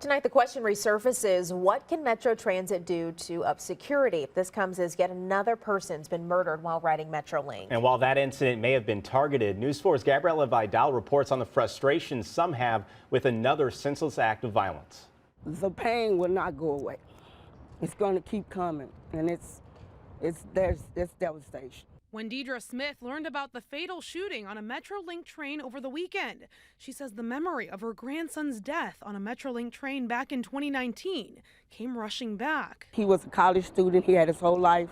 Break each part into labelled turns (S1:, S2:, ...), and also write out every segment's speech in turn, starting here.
S1: Tonight, the question resurfaces, what can Metro Transit do to up security? This comes as yet another person's been murdered while riding MetroLink.
S2: And while that incident may have been targeted, News 4's Gabriela Vidal reports on the frustration some have with another senseless act of violence.
S3: The pain will not go away. It's going to keep coming, and it's devastation.
S4: When Deidra Smith learned about the fatal shooting on a MetroLink train over the weekend, she says the memory of her grandson's death on a MetroLink train back in 2019 came rushing back.
S3: He was a college student. He had his whole life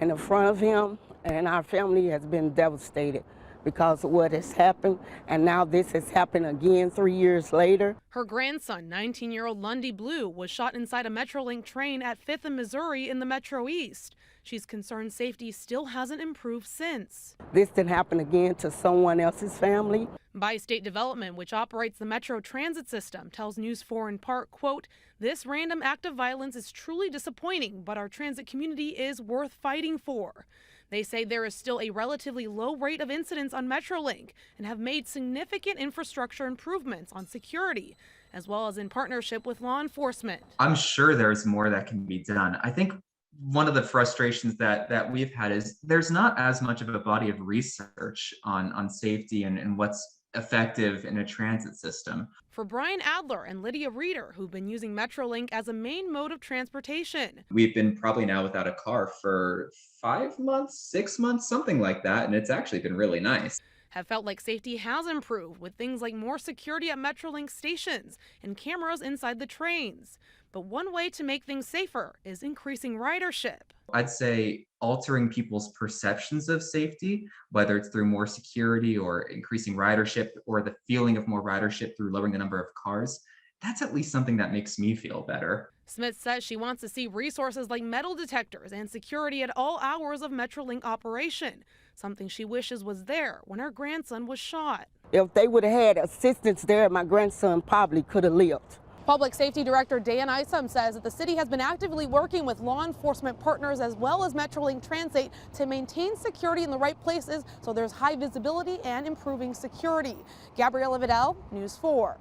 S3: in front of him, and our family has been devastated because of what has happened, and now this has happened again 3 years later.
S4: Her grandson, 19-year-old Lundy Blue, was shot inside a MetroLink train at 5th and Missouri in the Metro East. She's concerned safety still hasn't improved since.
S3: This didn't happen again to someone else's family.
S4: Bi-State Development, which operates the Metro Transit system, tells News 4 in part, quote, "This random act of violence is truly disappointing, but our transit community is worth fighting for." They say there is still a relatively low rate of incidents on MetroLink and have made significant infrastructure improvements on security, as well as in partnership with law enforcement.
S5: I'm sure there's more that can be done. I think one of the frustrations that we've had is there's not as much of a body of research on safety and what's effective in a transit system.
S4: For Brian Adler and Lydia Reeder, who've been using MetroLink as a main mode of transportation.
S5: We've been probably now without a car for 5 months, 6 months, something like that, and it's actually been really nice.
S4: Have felt like safety has improved with things like more security at MetroLink stations and cameras inside the trains. But one way to make things safer is increasing ridership.
S5: I'd say altering people's perceptions of safety, whether it's through more security or increasing ridership or the feeling of more ridership through lowering the number of cars, that's at least something that makes me feel better.
S4: Smith says she wants to see resources like metal detectors and security at all hours of MetroLink operation, something she wishes was there when her grandson was shot.
S3: If they would have had assistance there, my grandson probably could have lived.
S4: Public Safety Director Dan Isom says that the city has been actively working with law enforcement partners as well as MetroLink Transit to maintain security in the right places so there's high visibility and improving security. Gabriela Vidal, News 4.